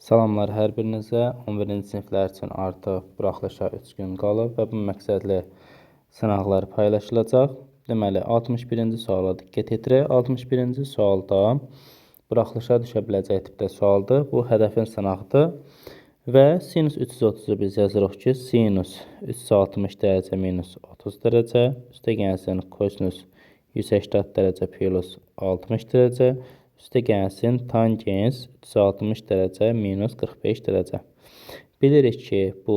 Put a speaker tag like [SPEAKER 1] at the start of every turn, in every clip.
[SPEAKER 1] Salamlar hər birinizə. 11-ci siniflər üçün artıq buraxılışa 3 gün qalıb və bu məqsədli sınaqlar paylaşılacaq. Deməli, 61-ci suala diqqət yetirək. 61-ci sualda buraxılışa düşə biləcək tipdə sualdır. Bu hədəfin sınaqdır. Və sinus 330-u biz yazırıq ki, sinus 360 dərəcə minus 30 dərəcə, üstə gəlsin kosinus 180 dərəcə plus 60 dərəcə, üstə gəlsin tangens 360 dərəcə minus 45 dərəcə. Bilirik ki, bu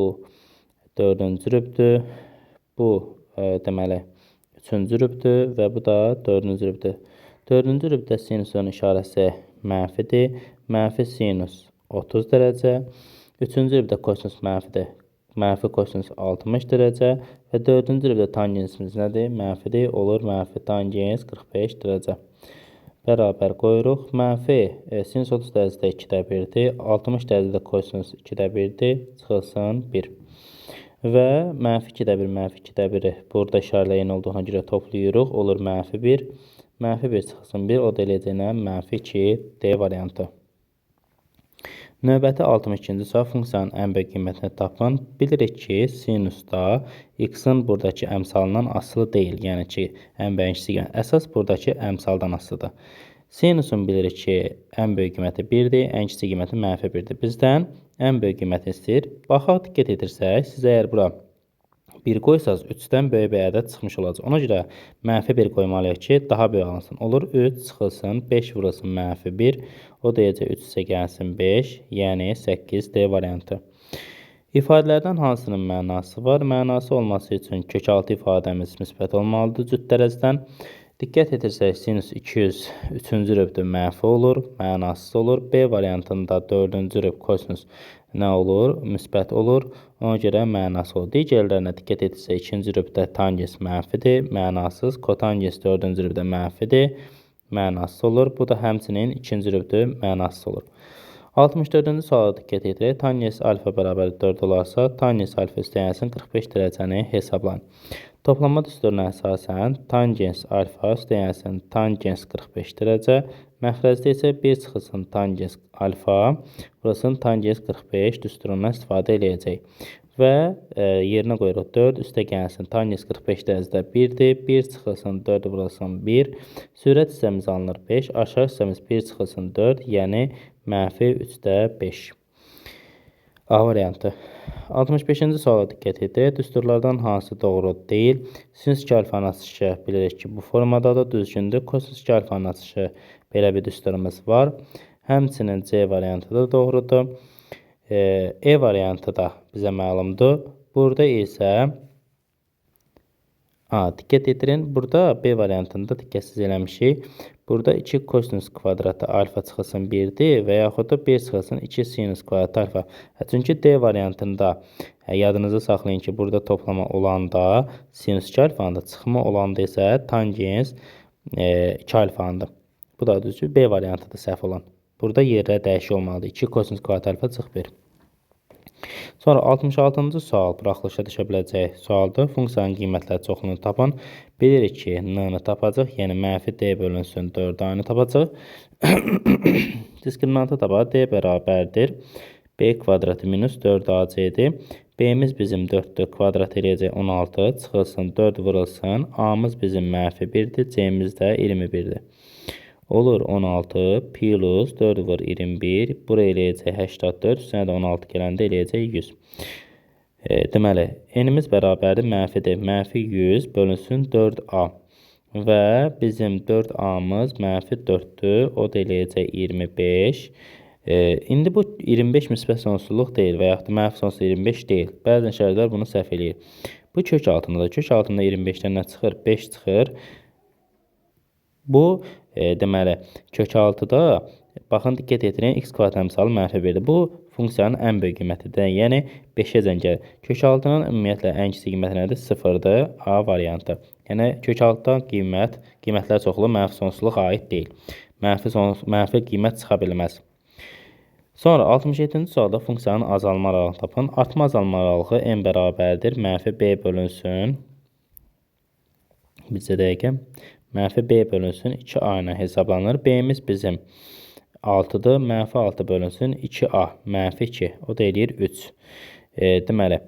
[SPEAKER 1] 4-cü rübdür, bu deməli 3-cü rübdür və bu da 4-cü rübdür. 4-cü rübdə sinusun işarəsi mənfidir, mənfi sinus 30 dərəcə. 3-cü rübdə kosinus mənfidir, mənfi kosinus 60 dərəcə və 4-cü rübdə tangensimiz nədir? Mənfidir, olur mənfi tangens 45 dərəcə. Bərabər qoyuruq. Mənfi sinus 30 dərəcədə 2-də 1-dir, 60 dərəcədə kosinus 2-də 1-dir, çıxılsın 1. Və mənfi 2-də 1, mənfi 2-də 1-i burada işarələyin olduğuna görə toplayırıq, olur mənfi 1. Mənfi 1 çıxılsın 1, o da eləyəcək mənfi 2 D variantı. Növbəti 62-ci sual funksiyanın ən böyük qiymətini tapın. Bilirik ki, sinusda x-in buradakı əmsalından asılı deyil. Yəni ki, ən böyük əsas buradakı əmsaldan asılıdır. Sinusun bilirik ki, ən böyük qiyməti 1-dir, ən kiçik qiyməti mənfi 1-dir. Bizdən ən böyük qiyməti istəyir. Baxaq, diqqət etirsək, siz əgər bura 1 qoysaz 3-dən böyük bir ədəd çıxmış olacaq. Ona görə mənfi 1 qoymalıyıq ki, daha böyük alınsın. Olur 3 çıxılsın, 5 vurulsun mənfi 1. O deyəcək 3 isə gəlsin 5, yəni 8 D variantı. İfadələrdən hansının mənası var? Mənası olması üçün kökaltı ifadəmiz müsbət olmalıdır cüt dərəcədən. Diqqət etirsək, sinus 200 3-cü rübdür mənfi olur, mənasız olur. B variantında 4-cü rüb kosinus nə olur? Müsbət olur. Ona görə mənası olur. Digərlərinə diqqət etirsək, 2-ci rübdə tangens mənfidir, mənasız. Kotangens 4-cü rübdə mənfidir, mənasız olur. Bu da həmçinin 2-ci rübdür, mənasız olur. 64-cü suala diqqət edirək. Tangens alfa bərabər 4 olarsa, tangens alfa üstəyənsin 45 dərəcəni hesablayın. Toplanma düsturuna əsasən tangens alfa üstəyənsin tangens 45 dərəcə, məxrəcdə isə 1 çıxılsın tangens alfa, burasının tangens 45 düsturundan istifadə edəcək. Və yerinə qoyuruq 4, üstə gəlsin tangens 45 dərəcədə 1-dir, 1 çıxılsın 4 vurulsun 1, sürət hissəmiz alınır 5, aşağı hissəmiz 1 çıxılsın 4, yəni mənfi 3-də 5. A variantı. 65-ci suala diqqət edirək. Düsturlardan hansı doğru deyil? Sinus 2 alfanın açışı bilirik ki, bu formadadır, düzgündür. Kosinus 2 alfanın açışı belə bir düsturumuz var. Həmçinin C variantı da doğrudur. E variantı da bizə məlumdur. Burada isə diqqət edirin. Burada B variantında diqqətsiz eləmişik. Burada 2 kosinus kvadratı alfa çıxılsın 1-dir və yaxud da 1 çıxılsın 2 sinus kvadratı alfa. Çünki D variantında yadınızı saxlayın ki, burada toplama olanda sinus 2 alfandır, çıxma olanda isə tangens 2 alfandır. Bu da düzdür. B variantıdır səhv olan. Burada yerə dəyişik olmalıdır. 2 kosinus kvadratı alfa çıx 1. Sonra 66-cı sual buraxılışa düşə biləcək sualdır. Funksiyanın qiymətləri çoxluğunu tapın. Bilirik ki, n-ni tapacaq, yəni mənfi D bölünsün 4-ayını tapacaq. Diskriminantı tapaq, D bərabərdir. B kvadratı minus 4AC-dir. B-miz bizim 4-dür, kvadrat eləyəcək 16, çıxılsın 4 vurulsun. A-mız bizim mənfi 1-dir, C-miz də 21-dir. Olur 16 plus 4 vur 21. Buraya eləyəcək 84. Üstünə də 16 gələndə eləyəcək 100. Deməli, n-imiz bərabərdir mənfidir. Mənfi 100 bölünsün 4a. Və bizim 4a-mız mənfi 4-dür. O da eləyəcək 25. İndi bu 25 müsbət sonsuzluq deyil və yaxud da mənfi sonsuzluq 25 deyil. Bəzən şəxslər bunu səhv eləyir. Bu kök altındadır. Kök altında 25-dən nə çıxır? 5 çıxır. Bu deməli, kök 6-da baxın, diqqət etirin, x kvadrat əmsalı mənfi 1-dir. Bu funksiyanın ən böyük qiymətidir. Yəni 5-ə zəng gəlir. Kök 6-nın ümumiyyətlə ən kiçik qiyməti nədir? 0-dır. A variantı. Yəni kök 6-dan qiymətlər çoxluğu mənfi sonsuzluq aid deyil. Mənfi qiymət çıxa bilməz. Sonra 67-ci sualda funksiyanın azalma aralığını tapın. Artma azalma aralığı n bərabərdir. Mənfi b bölünsün. Bizə dəqiqə. Mənfi b bölünsün 2a ilə hesablanır. B-miz bizim 6-dır. -6 bölünsün 2a, -2. O da eləyir 3. Deməli,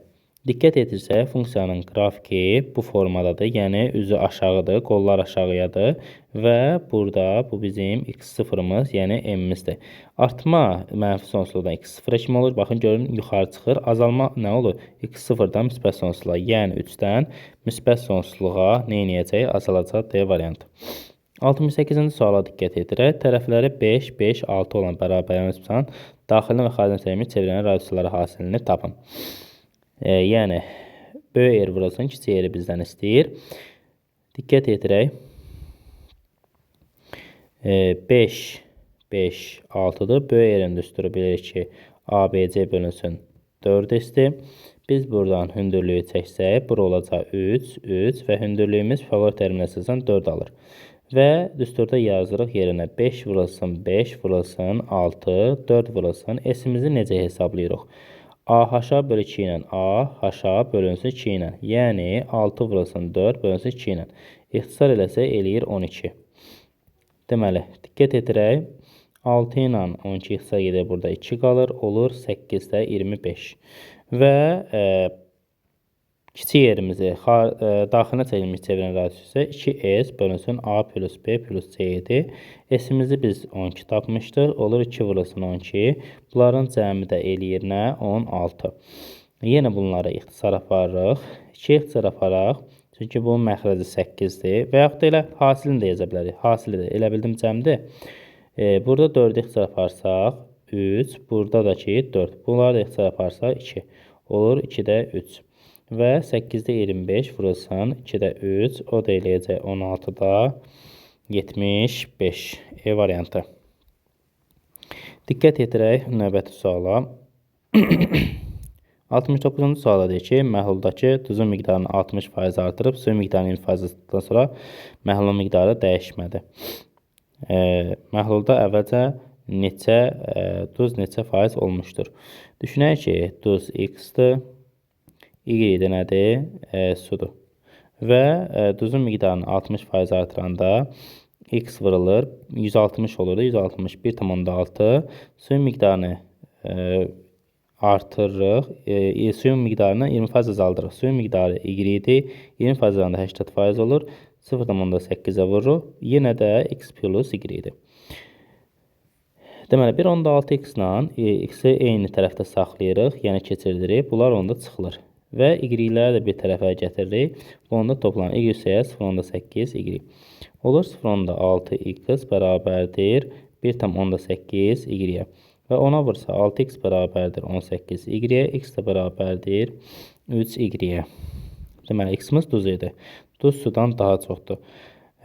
[SPEAKER 1] diqqət etirsək, funksiyanın qrafiki bu formadadır. Yəni, üzü aşağıdır, qollar aşağıyadır və burada bu bizim x0'ımız, yəni m-imizdir. Artma mənfi sonsuzluqdan x0-a kimi olur. Baxın, görün, yuxarı çıxır. Azalma nə olur? x0-dan müsbət sonsuzluğa, yəni 3-dən müsbət sonsuzluğa nə edəcək? Azalacaq D variantı. 68-ci suala diqqət edirək. Tərəfləri 5, 5, 6 olan bərabərləmə nisbətən daxilini və xaricini çevirmək çevirənin radiusları hasilini tapın. Yəni, böyük yer vurulsun, kiçik yeri bizdən istəyir. Diqqət edirək. 5, 5, 6-dır. Böyük yerin düsturu bilirik ki, ABC bölünsün 4-dir. Biz buradan hündürlüyü çəksək, bura olacaq 3, 3 və hündürlüyümüz favor terminəsindən 4 alır. Və düsturda yazırıq yerinə 5 vurulsun 5, vurulsun 6, 4 vurulsun. S-imizi necə hesablayırıq? AH bölü 2 ilə AH bölünsün 2 ilə. Yəni 6 vurulsun 4 bölünsün 2 ilə. İxtisar eləsə eləyir 12. Deməli, diqqət edirək. 6 ilə 12 ixtisar gedir, burada 2 qalır. Olur 8-də 25. Və kiçik yerimizi daxilinə çəkilmiş çevirən radiusu isə 2S bölünsün A plus B plus C idi. S-imizi biz 12 tapmışdıq. Olur 2 vurulsun 12. Bunların cəmi də eləyir nə? 16. Yenə bunları ixtisar aparırıq. 2 ixtisar aparaq. Çünki bunun məxrəci 8-dir. Və yaxud da elə hasilini də yazə bilərik. Hasilidir. Elə bildim cəmdir. Burada 4 ixtisar aparsaq 3. Burada da ki 4. Bunları da ixtisar aparsaq 2. Olur 2-də 3. Və 8-də 25 vurulsan 2-də 3. O da eləyəcək 16-da 75. E variantı. Diqqət edirək növbəti suala. 69-cu suala deyir ki, məhluldakı duzun miqdarını 60% artırıb, suyun miqdarını 20% artırdıqdan sonra məhlulun miqdarı dəyişmədi. Məhlulda əvvəlcə duz neçə faiz olmuşdur? Düşünək ki, duz x-dır. Y də nədir? Sudur. Və duzun miqdarını 60% artıranda x vurulur. 160 olur. 160 1,6. Suyun miqdarını artırırıq. Suyun miqdarını 20% azaldırıq. Suyun miqdarı y idi. 20% azalanda 80% olur. 0,8-ə vururuq. Yenə də x plus y idi. Deməli, 1,6x ilə x-i eyni tərəfdə saxlayırıq. Yəni, keçiririk. Bunlar onda çıxılır. Və y-ləri də bir tərəfə gətiririk. Bu onda toplanır. Y üstəyə 0,8 y. Olur 0,6x bərabərdir 1,8 y. Və ona vursa 6x bərabərdir 18 y. X də bərabərdir 3 y. Deməli, x-imiz duz idi. Duz sudan daha çoxdur.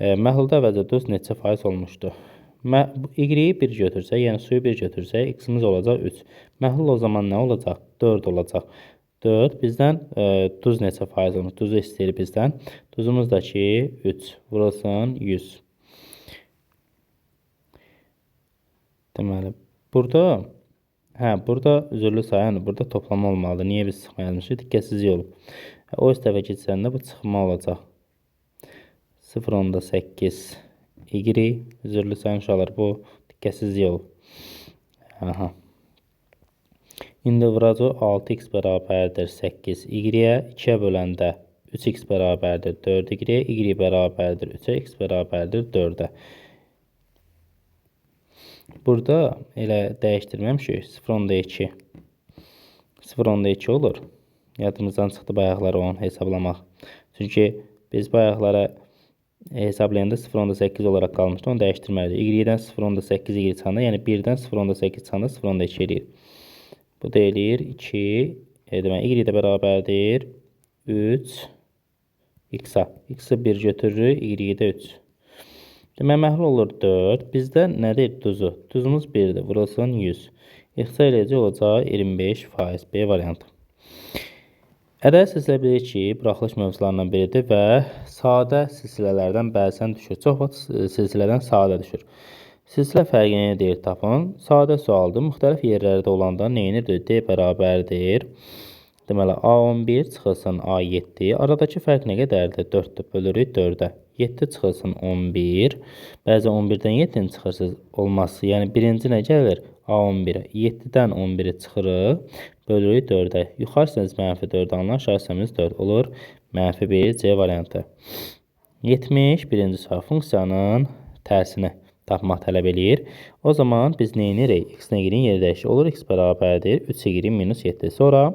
[SPEAKER 1] Məhlulda əvvəlcə duz neçə faiz olmuşdur? Y-yi 1 götürsək, yəni suyu 1 götürsək, x-imiz olacaq 3. Məhlul o zaman nə olacaq? 4 olacaq. 4 bizdən duz neçə faiz olmuş? Duzu istəyir bizdən. Duzumuz da ki 3. Vurulsun 100. Deməli, burada üzürlü sayı, burada toplama olmalıdır. Niyə biz çıxma yazmışıq? Diqqətsizlik olub. O üst tərəfə keçəndə bu çıxma olacaq. 0,8 y. Üzürlü sayı uşaqlar, bu diqqətsizlik olub. Aha. İndi vuracaq 6x bərabərdir 8 y-yə, 2-yə böləndə 3x bərabərdir 4 y, y bərabərdir 3-ə, x bərabərdir 4-ə. Burada elə dəyişdirməmişik, 0,2. 0,2 olur. Yadımızdan çıxdı bayaqları onu hesablamaq. Çünki biz bayaqlara hesablayanda 0,8 olaraq qalmışdı, onu dəyişdirməlidir. Y-dən 0,8 y çıxanda, yəni 1-dən 0,8 çıxanda 0,2 eləyir. Bu da eləyir 2, deməli, y də bərabərdir 3 x-a. X-i 1 götürürük, y də 3. Deməli, məhlul olur 4. Bizdə nədir duzu? Duzumuz 1-dir, vurulsun 100. İxtisar eləyəcək olacaq 25%. B variantı. Ədəd silsilə bilir ki, buraxılış mövzularından biridir və sadə silsilələrdən bəzən düşür. Çox vaxt silsilədən sadə düşür. Silsilə fərqini deyir tapın. Sadə sualdır. Müxtəlif yerlərdə olanda neyinirdir? D bərabərdir. Deməli, A11 çıxılsın A7. Aradakı fərq nə qədərdir? 4-dür. Bölürük 4-ə. 7 çıxılsın 11. Bəzən 11-dən 7-nin çıxırsız olması. Yəni birinci nə gəlir? A11-ə. 7-dən 11-i çıxırıq. Bölürük 4-ə. Yuxarı hissəmiz -4 alınan, aşağı hissəmiz 4 olur. -1 C variantı. 71-ci sual funksiyanın tərsini tapmaq tələb eləyir. O zaman biz nə edirik? X nəqilin yeri dəyişir. Olur x bərabərdir 3y minus 7. Sonra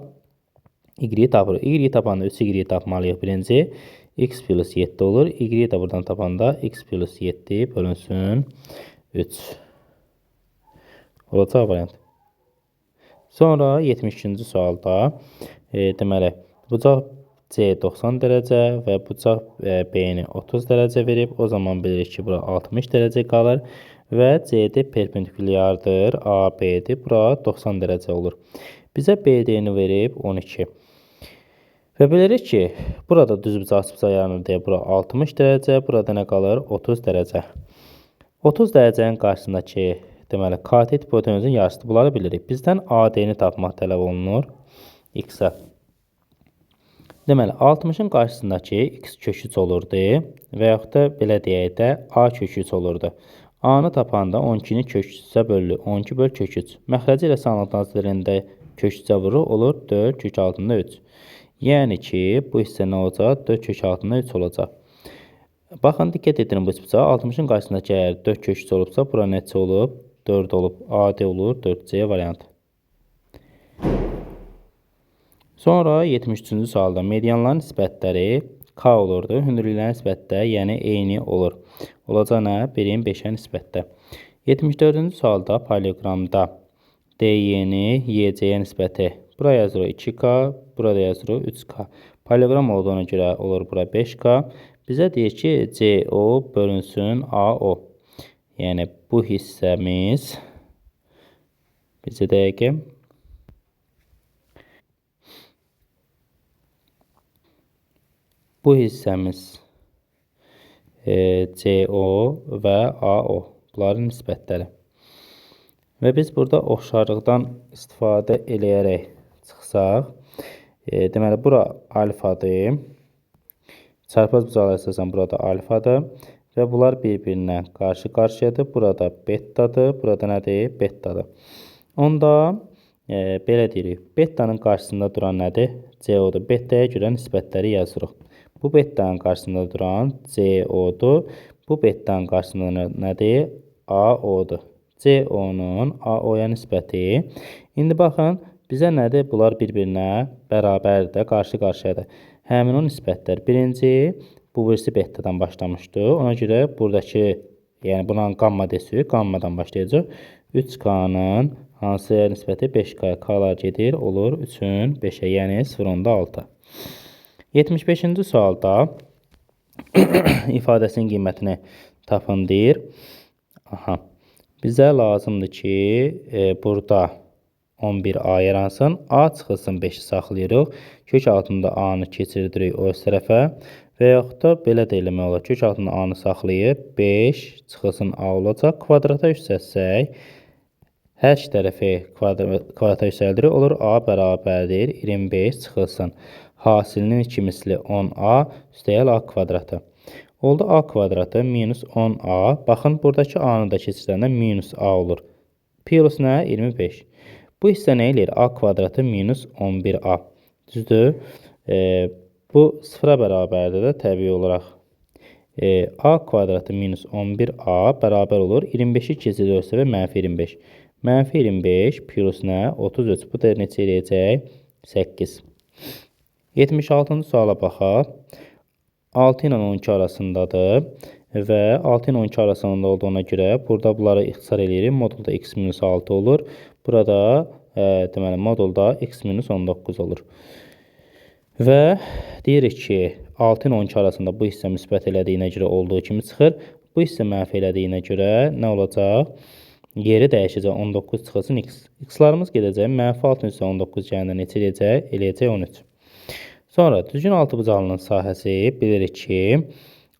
[SPEAKER 1] y tapırıq. Y tapanda 3y tapmalıyıq birinci. X plus 7 olur. Y də buradan tapanda x plus 7 bölünsün 3. Olacaq variant. Sonra 72-ci sualda deməli bucaq C 90 dərəcə və bucaq B-ni 30 dərəcə verib. O zaman bilirik ki, bura 60 dərəcə qalır və CD perpendikulyardır. AB'dir. Bura 90 dərəcə olur. Bizə BD-ni verib 12. Və bilirik ki, burada düzbucaq açıbbucaq yaranır deyə bura 60 dərəcə, burada nə qalır? 30 dərəcə. 30 dərəcənin qarşısındakı deməli katet hipotenuzun yarısıdır. Bunları bilirik. Bizdən AD-ni tapmaq tələb olunur. X-ə. Deməli 60-ın qarşısındakı x kök 3 olurdu və yaxud da belə deyək də a kök 3 olurdu. A-nı tapanda 12-ni kök 3-ə bölürük. 12 böl kök 3. Məxrəci ilə sağlıq nazirlərində kök 3-ə vururuq. Olur 4 kök altında 3. Yəni ki, bu hissə nə olacaq? 4 kök altında 3 olacaq. Baxın, diqqət edin bu üçbucağa. 60-ın qarşısındakı əgər 4 kök 3 olubsa, bura neçə olub? 4 olub. AD olur 4C variantı. Sonra 73-cü sualda medianların nisbətləri K olurdu. Hündürlüklərin nisbətdə, yəni eyni olur. Olacaq nə? 1-in 5-ə nisbətdə. 74-cü sualda paralleloqramda DY-ni YC-yə nisbəti. Buraya yazırıq 2K, burada yazırıq 3K. Paralleloqram olduğuna görə olur bura 5K. Bizə deyir ki, CO bölünsün AO. Yəni bu hissəmiz bizə dəqiqə bu hissəmiz CO və AO. Bunların nisbətləri. Və biz burada oxşarlıqdan istifadə eləyərək çıxsaq, deməli, bura alfadır. Çarpaz bucaqlar əsasən burada alfadır. Və bunlar bir-birinə qarşı-qarşıyadır. Burada betadır. Burada nədir? Betadır. Onda belə deyirik. Betanın qarşısında duran nədir? CO-dur. Betaya görə nisbətləri yazırıq. Bu betanın qarşısında duran CO-dur. Bu betanın qarşısında nədir? AO-dur. CO-nun AO-ya nisbəti. İndi baxın, bizə nədir? Bunlar bir-birinə bərabərdir, qarşı-qarşıyadır. Həmin o nisbətlər. Birinci, bu birisi betadan başlamışdı. Ona görə buradakı, yəni buna qamma desək, qammadan başlayacaq. 3K-nın hansı nisbəti? 5K. K-lar gedir, olur 3-ün 5-ə, yəni 0.6. 75-ci sualda ifadəsinin qiymətini tapın deyir. Aha. Bizə lazımdır ki, burada 11A yaransın. A çıxılsın 5-i saxlayırıq. Kök altında A-nı keçiririk o öz tərəfə. Və yaxud da belə də eləmək olar. Kök altında A-nı saxlayıb 5 çıxılsın A olacaq. Kvadrata yüksəltsək, hər iki tərəfi kvadrata yüksəldirik. Olur A bərabərdir 25 çıxılsın. Hasilinin 2 misli 10A üstəyəl A kvadratı. Oldu A kvadratı minus 10A. Baxın, buradakı A-nı da keçirəndə minus A olur. Plus nə? 25. Bu hissə nə eləyir? A kvadratı minus 11A. Düzdür? Bu sıfıra bərabərdir də təbii olaraq. A kvadratı minus 11A bərabər olur. 25-i keçirirsə və mənfi 25. Mənfi 25 plus nə? 33. Bu da neçə eləyəcək? 8. 76-cı suala baxaq. 6 ilə 12 arasındadır və 6 ilə 12 arasında olduğuna görə burada bunları ixtisar eləyirik. Modulda x minus 6 olur. Burada deməli modulda x minus 19 olur. Və deyirik ki, 6 ilə 12 arasında bu hissə müsbət elədiyinə görə olduğu kimi çıxır. Bu hissə mənfi elədiyinə görə nə olacaq? Yeri dəyişəcək. 19 çıxılsın x. X-larımız gedəcək. Mənfi 6 üstə 19 gəlində neçə eləyəcək? Eləyəcək 13. Sonra düzgün altıbucağlının sahəsi bilirik ki,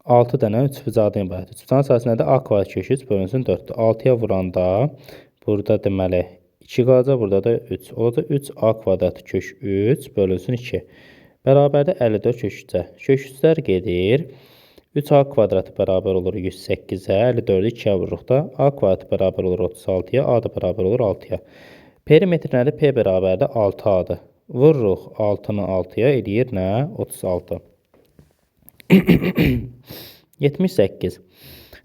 [SPEAKER 1] 6 dənə üçbucaqdan ibarət. Üçbucağın sahəsi nədir? A kvadrat kök 3 bölünsün 4-dür. 6-ya vuranda burada deməli 2 qalacaq, burada da 3. Olacaq 3A kvadrat kök 3 bölünsün 2. Bərabərdə 54 kök 3-ə. Kök 3-lər gedir. 3a kvadratı bərabər olur 108-ə, 54-ü 2-yə vururuq da. A kvadratı bərabər olur 36-ya, A da bərabər olur 6-ya. Perimetr nədir? P bərabərdir 6a-dır. Vururuq 6-nı 6-ya, eləyir nə? 36. 78.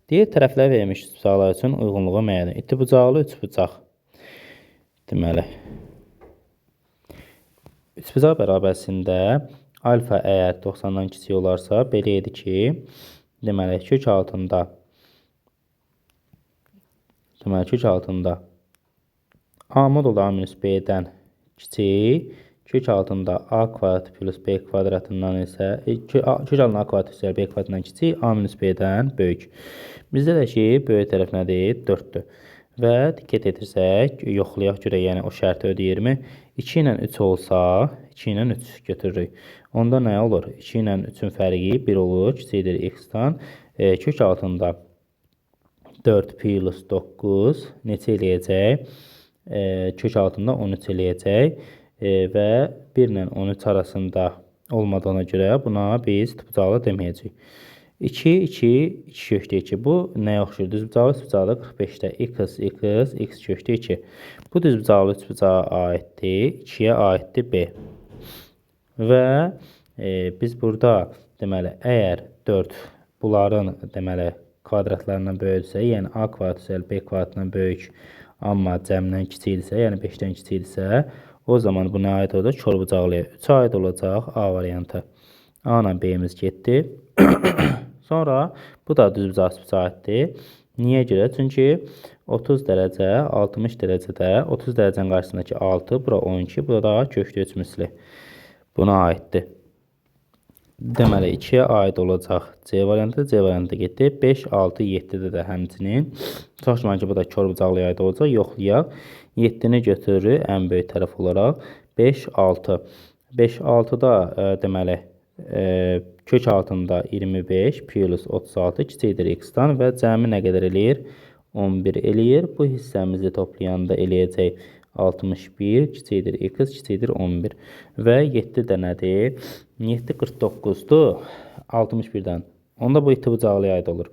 [SPEAKER 1] Deyir, tərəflər verilmiş üçbucaqlar üçün uyğunluğu müəyyən et. İkibucaqlı üçbucaq. Deməli, üçbucaq bərabərində alfa əgər 90-dan kiçik olarsa, belə edir ki, deməli, kök altında A modulu A minus B-dən kiçik, kök altında A kvadrat plus B kvadratından isə, kök altında A kvadrat üzrə B kvadratından kiçik, A minus B-dən böyük. Bizdə də ki, böyük tərəf nədir? 4-dür. Və diqqət etirsək, yoxlayaq görək, yəni o şərti ödəyirmi? 2 ilə 3 olsa, 2 ilə 3 götürürük. Onda nə olur? 2 ilə 3-ün fərqi 1 olur, kiçikdir x-dan. Kök altında 4 plus 9 neçə eləyəcək? Kök altında 13 eləyəcək. Və 1 ilə 13 arasında olmadığına görə buna biz üçbucaqlı deməyəcəyik. 2, 2, 2 kökdə 2. Bu nəyə oxşur? Düzbucaqlı üçbucaqda 45-də x kökdə 2. Bu düzbucaqlı üçbucağa aiddir, 2-yə aiddir B. Və biz burada deməli, əgər 4 bunların deməli, kvadratlarından böyüksə, yəni A kvadrat üzrə B kvadratından böyük, amma cəmdən kiçikdirsə, yəni 5-dən kiçikdirsə, o zaman bu nə aid olacaq? Körbucaqlıya 3 aid olacaq A variantı. A ilə B-miz getdi. Sonra bu da düzbucaq üçbucağa aiddir. Niyə görə? Çünki 30 dərəcə, 60 dərəcədə 30 dərəcənin qarşısındakı 6, bura 12, bura da kökdə 3 misli. Buna aiddir. Deməli, 2-yə aid olacaq C variantı, C variantı getdi. 5, 6, 7-də də həmçinin. Çox güman ki, bu da körbucaqlıya aid olacaq. Yoxlayaq. 7-ni götürürük ən böyük tərəf olaraq. 5, 6. 5, 6-da deməli, kök altında 25 plus 36 kiçikdir x-dan və cəmi nə qədər eləyir? 11 eləyir. Bu hissəmizi toplayanda eləyəcək 61 kiçikdir x kiçikdir 11 və 7 də nədir? 7 49-dur 61-dən. Onda bu itibucaqlıya aid olur.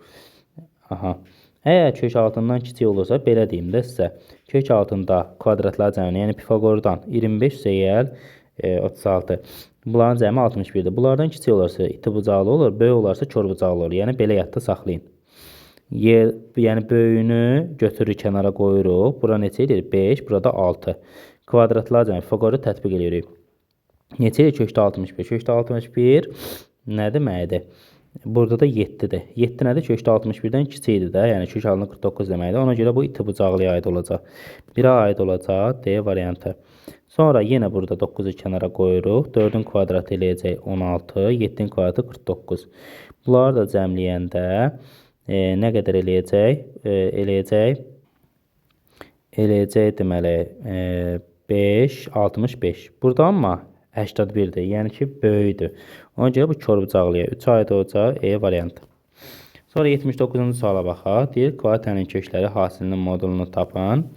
[SPEAKER 1] Aha. Əgər kök altından kiçik olursa, belə deyim də sizə. Kök altında kvadratlar cəmini, yəni Pifagordan 25 üzəgəl 36. Bunların cəmi 61-dir. Bunlardan kiçik olursa itibucaqlı olur, böyük olarsa körbucaqlı olur. Yəni belə yadda saxlayın. Yəni böyüyünü götürürük, kənara qoyuruq. Bura neçə edir? 5, burada 6. Kvadratlar cəmi Pifagoru tətbiq edirik. Neçə edir? Kökdə 61. Kökdə 61 nə deməkdir? Burada da 7-dir. 7 nədir? Kökdə 61-dən kiçikdir də. Yəni kök altında 49 deməkdir. Ona görə bu itibucaqlıya aid olacaq. 1-ə aid olacaq D variantı. Sonra yenə burada 9-u kənara qoyuruq. 4-ün kvadratı eləyəcək 16, 7-nin kvadratı 49. Bunları da cəmləyəndə nə qədər eləyəcək? Eləyəcək deməli 5, 65. Burada amma 81-dir. Yəni ki, böyükdür. Ona görə bu körbucaqlıya 3 aid olacaq E variantı. Sonra 79-cu suala baxaq. Deyir, kvadrat tənliyin kökləri hasilinin modulunu tapın.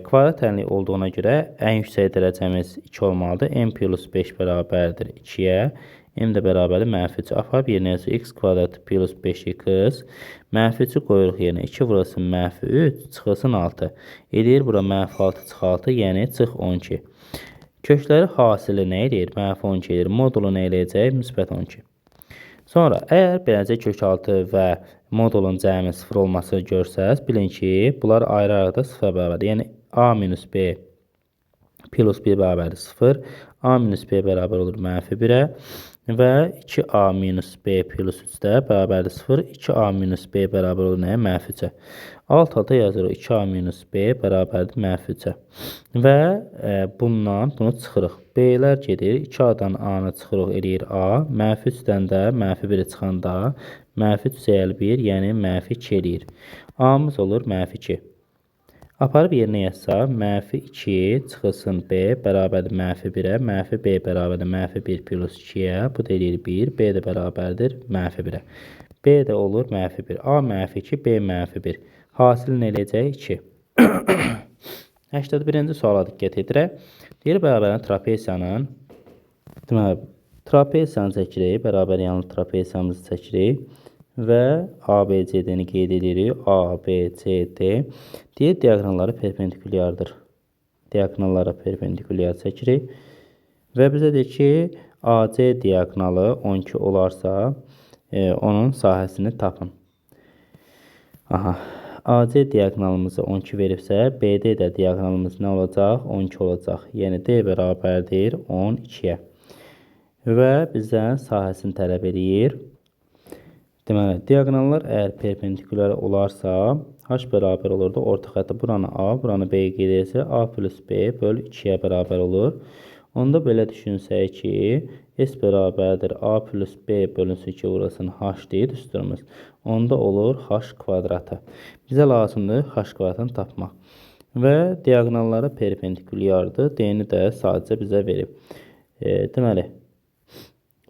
[SPEAKER 1] Kvadrat tənlik olduğuna görə ən yüksək dərəcəmiz 2 olmalıdır. M plus 5 bərabərdir 2-yə. M də bərabərdir mənfi 3. Aparıb yerinə yazır x kvadrat plus 5x. Mənfi 3-ü qoyuruq yerinə. 2 vurulsun mənfi 3, çıxılsın 6. Eləyir bura mənfi 6 çıx 6, yəni çıx 12. Kökləri hasili nə eləyir? Mənfi 12 eləyir. Modulu nə eləyəcək? Müsbət 12. Sonra, əgər beləcə kök altı və modulun cəmi 0 olması görsəz, bilin ki, bunlar ayrı-ayrıda 0 bərabərdir. Yəni, A minus B plus 1 bərabərdir 0. A minus B bərabər olur mənfi 1-ə və 2A minus B plus 3 də bərabərdir 0. 2A minus B bərabər olur nəyə? Mənfi 3-ə. Alt-alta yazırıq 2A minus B bərabərdir mənfi 3-ə. Və bundan bunu çıxırıq. B-lər gedir. 2A-dan A-nı çıxırıq, eləyir A. Mənfi 3-dən də mənfi 1-i çıxanda mənfi 3/1, yəni mənfi 2 eləyir. A-mız olur mənfi 2. Aparıb yerinə yazsaq, mənfi 2 çıxılsın B bərabərdir mənfi 1-ə, mənfi B bərabərdir mənfi 1 plus 2-yə, bu da eləyir 1, B də bərabərdir mənfi 1-ə. B də olur mənfi 1, A mənfi 2, B mənfi 1. Hasilin eləyəcək 2. 81-ci suala diqqət edirək. Deyir, bərabərən trapesiyanın, deməli, Trapesiyanı çəkirik, bərabər yanlı trapesiyamızı çəkirik və ABCD-ni qeyd edirik. ABCD deyir diaqonalları perpendikulyardır. Diaqonallara perpendikulyar çəkirik və bizə deyir ki, AC diaqonalı 12 olarsa, onun sahəsini tapın. Aha. AC diaqonalımızı 12 veribsə, BD də diaqonalımız nə olacaq? 12 olacaq. Yəni D bərabərdir 12-yə. Və bizdən sahəsini tələb edir. Deməli, diaqonallar əgər perpendikulyar olarsa, H bərabər olurdu. Orta xətti buranı A, buranı B qeyd edirsə, A plus B böl 2-yə bərabər olur. Onda belə düşünsək ki, S bərabərdir A plus B bölünsün 2 vurulsun H deyir üstürümüz. Onda olur H kvadratı. Bizə lazımdır H kvadratını tapmaq. Və diaqonalları perpendikulyardır. D-ni də sadəcə bizə verib. Deməli,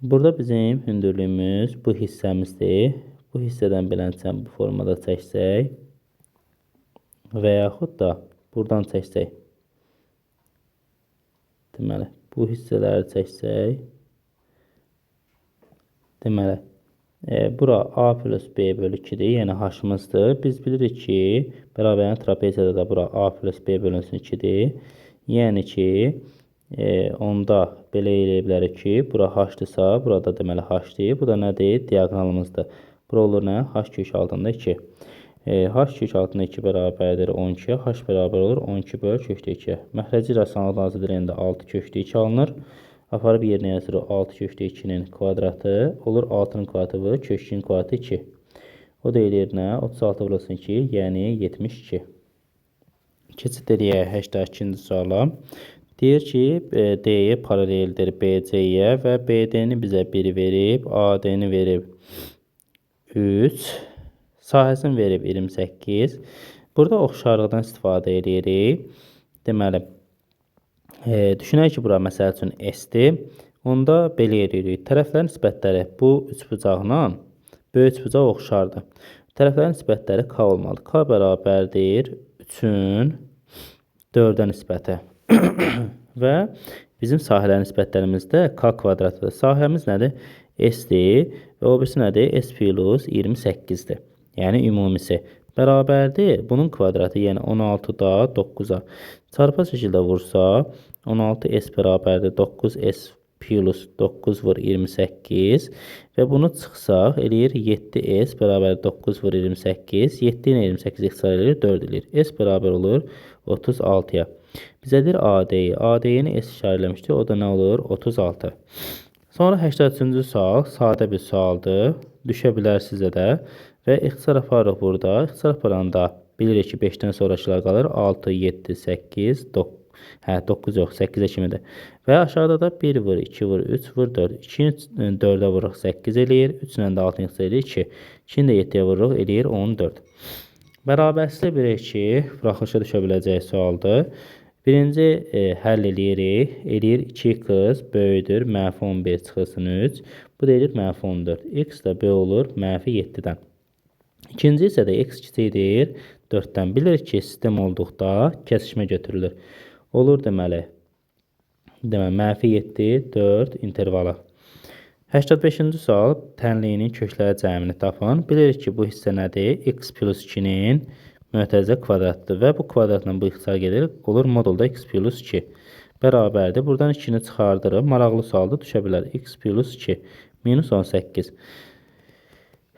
[SPEAKER 1] burada bizim hündürlüyümüz bu hissəmizdir. Bu hissədən belənçəni bu formada çəksək və yaxud da buradan çəksək. Deməli, bu hissələri çəksək. Deməli, bura A plus B bölü 2-dir, yəni H-mızdır. Biz bilirik ki, bərabərən trapeziyada da bura A plus B bölünsün 2-dir. Yəni ki, onda belə eləyə bilərik ki, bura H-dırsa, burada deməli H-dir. Bu da nədir? Diaqonalımızdır. Bura olur nə? H kök altında 2. H kök altında 2 bərabərdir 12-yə. H bərabər olur 12 böl kökdə 2-yə. Məxrəci rasional nazirliyində 6 kökdə 2 alınır. Aparıb yerinə yazırıq 6 kökdə 2-nin kvadratı. Olur 6-nın kvadratı və kök 2-nin kvadratı 2. O da eləyir nə? 36 vurulsun 2, yəni 72. Keçid edək 82-ci suala. Deyir ki, D-yə paraleldir BC-yə və BD-ni bizə 1 verib, AD-ni verib 3. Sahəsini verib 28. Burada oxşarlıqdan istifadə edirik. Deməli, düşünək ki, bura məsəl üçün S-dir. Onda belə edirik. Tərəflərin nisbətləri bu üçbucaqla böyük üçbucaq oxşardır. Tərəflərin nisbətləri K olmalıdır. K bərabərdir 3-ün 4-ə nisbəti. Və bizim sahələrin nisbətlərimiz də K kvadratıdır. Sahəmiz nədir? S-dir və o birisi nədir? S plus 28-dir. Yəni ümumisi bərabərdir. Bunun kvadratı, yəni 16-da 9-a. Çarpı şəkildə vursa, 16S bərabərdir 9S plus 9 vur 28 və bunu çıxsaq, eləyir 7S bərabər 9 vur 28. 7 ilə 28 ixtisar eləyir, 4 eləyir. S bərabər olur 36-ya. Bizə deyir AD-yi. AD-yini S işarələmişdir. O da nə olur? 36. Sonra 83-cü sual sadə bir sualdır. Düşə bilər sizə də. Və ixtisar aparırıq burada. İxtisar aparanda bilirik ki, 5-dən sonrakılar qalır. 6, 7, 8, 9 yox, 8-ə kimidir. Və aşağıda da 1 vur, 2 vur, 3 vur, 4. 2-ni 4-ə vururuq, 8 eləyir. 3-lə də 6-nı ixtisar eləyir, 2. 2-ni də 7-yə vururuq, eləyir 14. Bərabərsizlik bilirik ki, buraxılışa düşə biləcək sualdır. Birinci həll eləyirik. Eləyir 2x böyüdür, mənfi 11 çıxılsın 3. Bu da eləyir mənfi 14. X da B olur, mənfi 7-dən. İkinci isə də x kiçikdir 4-dən. Bilirik ki, sistem olduqda kəsişmə götürülür. Olur deməli, mənfi 7, 4 intervalı. 85-ci sual tənliyinin kökləri cəmini tapın. Bilirik ki, bu hissə nədir? X plus 2-nin mötərizə kvadratıdır və bu kvadratla bu ixtisar gedir. Olur modulda x plus 2 bərabərdir. Buradan 2-ni çıxardırıq. Maraqlı sualda düşə bilər. X plus 2 minus 18.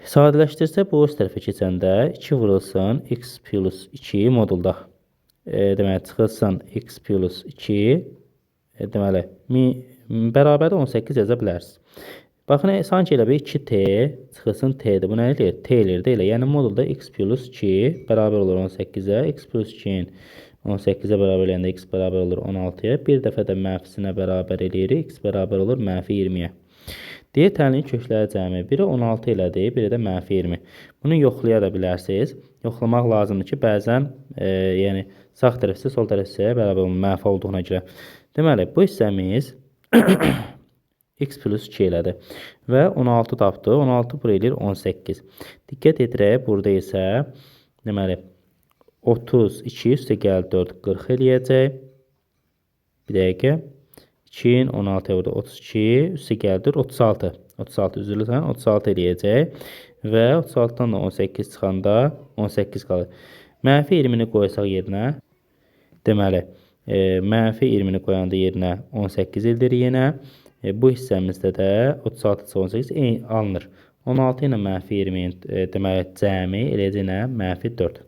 [SPEAKER 1] Sadələşdirsə bu öz tərəfə keçəndə 2 vurulsun x plus 2 modulda. Deməli, çıxılsın x plus 2. Deməli, bərabər 18 yaza bilərsiniz. Baxın, sanki elə bir 2t çıxılsın t'dir. Bu nə eləyir? T eləyir də elə. Yəni modulda x plus 2 bərabər olur 18-ə. X plus 2-nin 18-ə bərabər eləyəndə x bərabər olur 16-ya. Bir dəfə də mənfisinə bərabər eləyirik. X bərabər olur mənfi 20-yə. Deyir, tənliyin kökləri cəmi. Biri 16 elədir, biri də mənfi 20. Bunu yoxlaya da bilərsiniz. Yoxlamaq lazımdır ki, bəzən yəni sağ tərəfsə, sol tərəfsə bərabər mənfi olduğuna görə. Deməli, bu hissəmiz x plus 2 elədir. Və 16 tapdı. 16 bura eləyir 18. Diqqət edirək, burada isə deməli 32 üstə gəl 4, 40 eləyəcək. Bir dəqiqə. 2'nin 16 burada 32, üstü gəldir 36. 36 üzülürsən, 36 eləyəcək. Və 36'dan da 18 çıxanda 18 qalır. Mənfi 20'ni qoysaq yerinə, deməli, mənfi 20'ni qoyanda yerinə 18 ildir yenə. Bu hissəmizdə də 36 18 alınır. 16 ilə mənfi 20'nin deməli cəmi eləyəcək nə? Mənfi 4.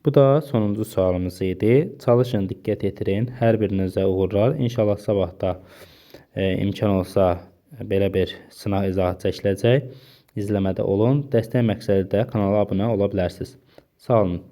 [SPEAKER 1] Bu da sonuncu sualımız idi. Çalışın, diqqət yetirin. Hər birinizə uğurlar. İnşallah sabah da imkan olsa belə bir sınaq izahat çəkiləcək. İzləmədə olun. Dəstək məqsədi də kanala abunə ola bilərsiniz. Sağ olun.